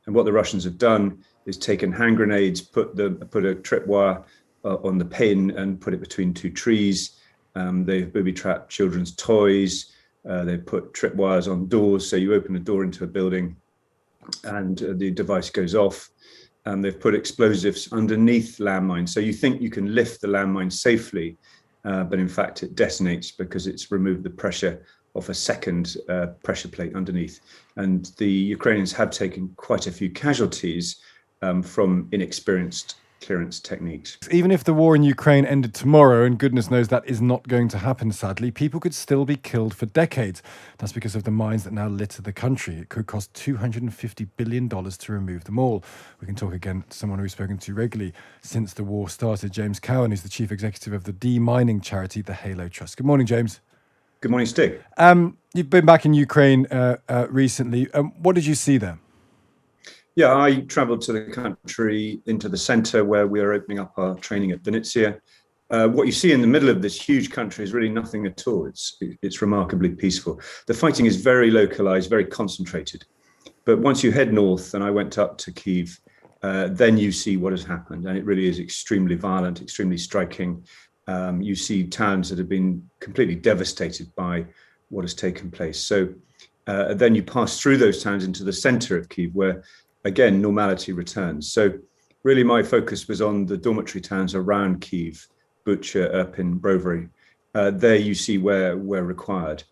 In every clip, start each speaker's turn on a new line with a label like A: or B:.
A: And what the Russians have done is taken hand grenades, put a tripwire on the pin and put it between two trees. They've booby trapped children's toys. They've put tripwires on doors, so you open a door into a building and the device goes off. They've put explosives underneath landmines, so you think you can lift the landmine safely, but in fact it detonates because it's removed the pressure off a second pressure plate underneath. And the Ukrainians have taken quite a few casualties from inexperienced clearance techniques.
B: Even if the war in Ukraine ended tomorrow, and goodness knows that is not going to happen, sadly, people could still be killed for decades. That's because of the mines that now litter the country. It could cost $250 billion to remove them all. We can talk again to someone we've spoken to regularly since the war started, James Cowan, who's the chief executive of the demining charity, the Halo Trust. Good morning, James.
A: Good morning, Stig.
B: You've been back in Ukraine recently. What did you see there?
A: Yeah, I travelled to the country, into the centre where we are opening up our training at Vinnytsia. What you see in the middle of this huge country is really nothing at all. It's remarkably peaceful. The fighting is very localised, very concentrated. But once you head north, and I went up to Kyiv, then you see what has happened. And it really is extremely violent, extremely striking. You see towns that have been completely devastated by what has taken place. So then you pass through those towns into the centre of Kyiv, where again, normality returns. So really my focus was on the dormitory towns around Kyiv, Bucha, Irpin, Brovary. There you see where required.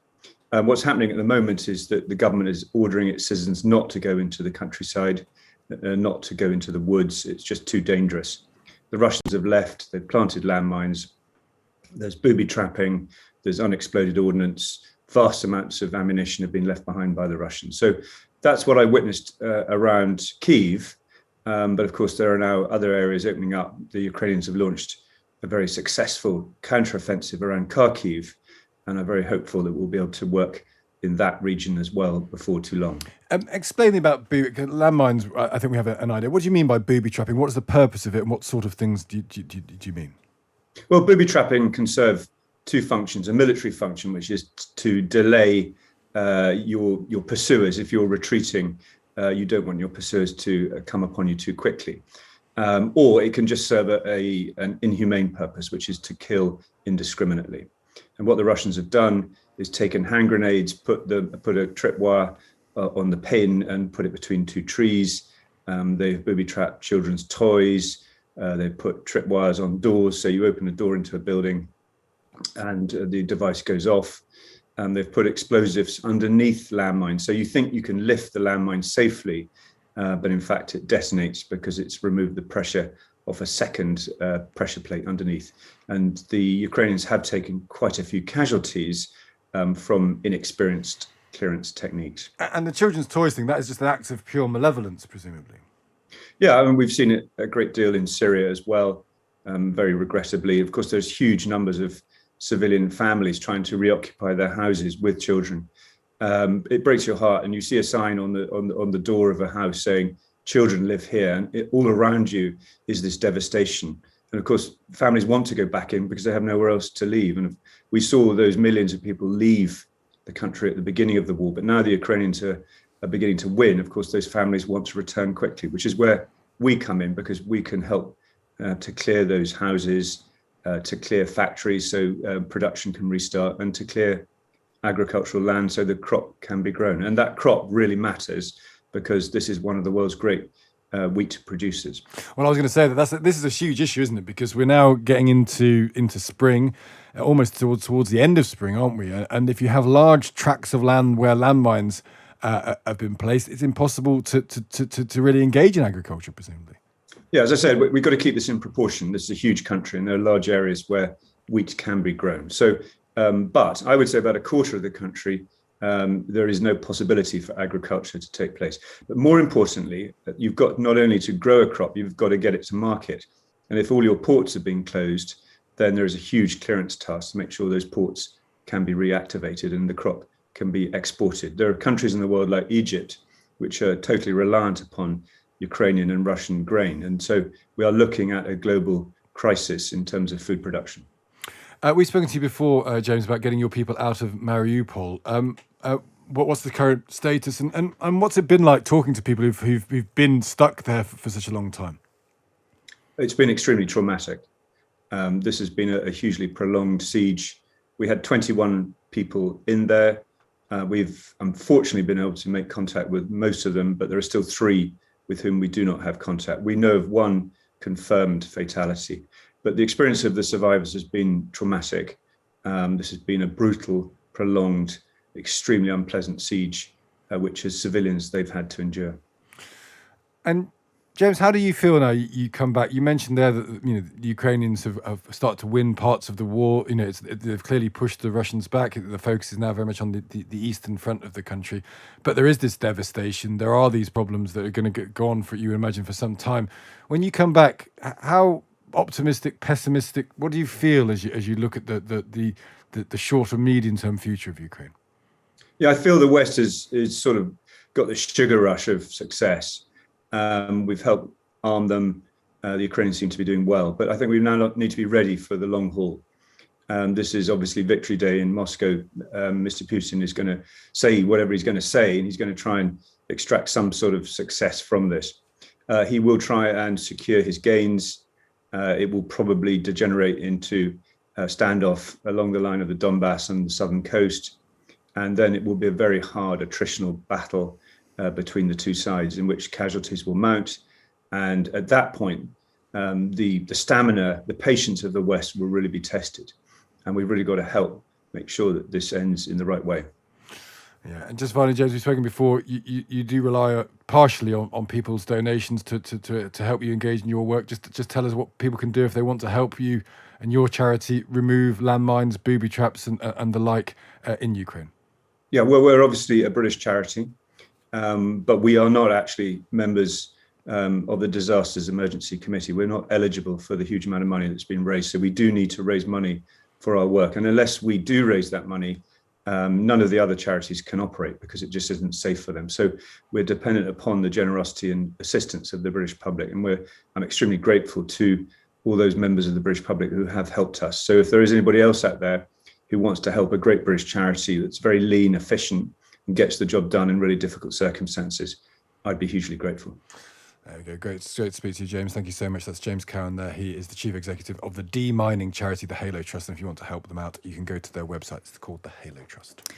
A: What's happening at the moment is that the government is ordering its citizens not to go into the countryside, not to go into the woods. It's just too dangerous. The Russians have left, they've planted landmines, there's booby trapping, there's unexploded ordnance, vast amounts of ammunition have been left behind by the Russians. So that's what I witnessed around Kyiv. But of course, there are now other areas opening up. The Ukrainians have launched a very successful counteroffensive around Kharkiv, and I'm very hopeful that we'll be able to work in that region as well before too long.
B: Explain about booby landmines. I think we have an idea. What do you mean by booby trapping? What is the purpose of it, and what sort of things do you mean?
A: Well, booby trapping can serve two functions: a military function, which is to delay your pursuers. If you're retreating, you don't want your pursuers to come upon you too quickly. Or it can just serve an inhumane purpose, which is to kill indiscriminately. And what the Russians have done is taken hand grenades, put a tripwire on the pin and put it between two trees. They've booby trapped children's toys. They've put tripwires on doors, so you open a door into a building and the device goes off. They've put explosives underneath landmines, so you think you can lift the landmine safely, but in fact it detonates because it's removed the pressure off a second pressure plate underneath. And the Ukrainians have taken quite a few casualties from inexperienced clearance techniques.
B: And the children's toys thing, that is just an act of pure malevolence, presumably.
A: Yeah, I mean, we've seen it a great deal in Syria as well, very regrettably. Of course, there's huge numbers of civilian families trying to reoccupy their houses with children. It breaks your heart, and you see a sign on the door of a house saying, "Children live here," and all around you is this devastation. And of course, families want to go back in because they have nowhere else to leave. And we saw those millions of people leave the country at the beginning of the war, but now the Ukrainians are beginning to win. Of course, those families want to return quickly, which is where we come in, because we can help to clear those houses, to clear factories so production can restart, and to clear agricultural land so the crop can be grown. And that crop really matters because this is one of the world's great wheat producers.
B: Well, I was going to say that this is a huge issue, isn't it? Because we're now getting into spring, almost towards the end of spring, aren't we? And if you have large tracts of land where landmines have been placed, it's impossible to really engage in agriculture, presumably.
A: Yeah, as I said, we've got to keep this in proportion. This is a huge country, and there are large areas where wheat can be grown. So, but I would say about a quarter of the country, there is no possibility for agriculture to take place. But more importantly, you've got not only to grow a crop, you've got to get it to market. And if all your ports are being closed, then there is a huge clearance task to make sure those ports can be reactivated and the crop can be exported. There are countries in the world like Egypt, which are totally reliant upon Ukrainian and Russian grain. And so we are looking at a global crisis in terms of food production.
B: We've spoken to you before, James, about getting your people out of Mariupol. what's the current status, and what's it been like talking to people who've been stuck there for such a long time?
A: It's been extremely traumatic. This has been a hugely prolonged siege. We had 21 people in there. We've unfortunately been able to make contact with most of them, but there are still 3 with whom we do not have contact. We know of 1 confirmed fatality, but the experience of the survivors has been traumatic. This has been a brutal, prolonged, extremely unpleasant siege, which as civilians they've had to endure.
B: And James, how do you feel now you come back? You mentioned there that the Ukrainians have started to win parts of the war. They've clearly pushed the Russians back. The focus is now very much on the eastern front of the country. But there is this devastation. There are these problems that are going to go on for, you imagine, for some time. When you come back, how optimistic, pessimistic, what do you feel as you look at the short and medium term future of Ukraine?
A: Yeah, I feel the West is sort of got the sugar rush of success. We've helped arm them. The Ukrainians seem to be doing well, but I think we now need to be ready for the long haul. This is obviously Victory Day in Moscow. Mr. Putin is going to say whatever he's going to say, and he's going to try and extract some sort of success from this. He will try and secure his gains. It will probably degenerate into a standoff along the line of the Donbass and the southern coast. And then it will be a very hard attritional battle between the 2 sides, in which casualties will mount. And at that point, the stamina, the patience of the West will really be tested. And we've really got to help make sure that this ends in the right way.
B: Yeah, and just finally, James, we've spoken before, you do rely partially on people's donations to help you engage in your work. Just tell us what people can do if they want to help you and your charity remove landmines, booby traps and the like in Ukraine.
A: Yeah, well, we're obviously a British charity, but we are not actually members of the Disasters Emergency Committee. We're not eligible for the huge amount of money that's been raised. So we do need to raise money for our work. And unless we do raise that money, none of the other charities can operate because it just isn't safe for them. So we're dependent upon the generosity and assistance of the British public. And I'm extremely grateful to all those members of the British public who have helped us. So if there is anybody else out there who wants to help a great British charity that's very lean, efficient, and gets the job done in really difficult circumstances, I'd be hugely grateful.
B: There we go. Great to speak to you, James. Thank you so much. That's James Cowan there. He is the chief executive of the demining charity, the Halo Trust. And if you want to help them out, you can go to their website. It's called the Halo Trust.